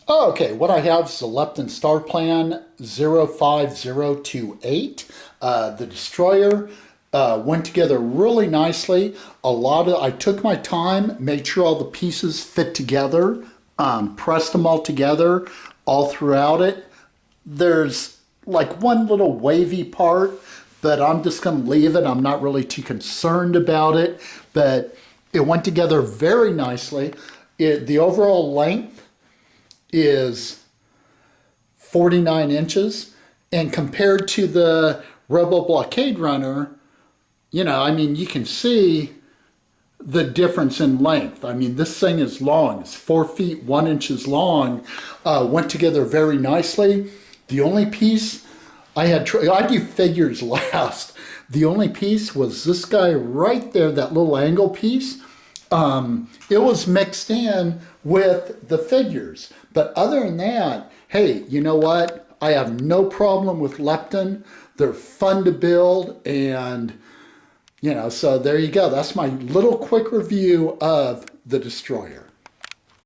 Oh, okay, what I have is the Lepton Star Plan 05028. The destroyer went together really nicely. I took my time, made sure all the pieces fit together, pressed them all together all throughout it. There's like one little wavy part, but I'm just going to leave it. I'm not really too concerned about it, but it went together very nicely. The overall length is 49 inches, and compared to the Rebel Blockade Runner, I mean, you can see the difference in length. I mean, this thing is long. It's 4 feet 1 inches long. Went together very nicely. The only piece I do figures last. The only piece was this guy right there, that little angle piece. It was mixed in with the figures. But other than that, hey, you know what? I have no problem with Lepton. They're fun to build, and so there you go. That's my little quick review of the Destroyer.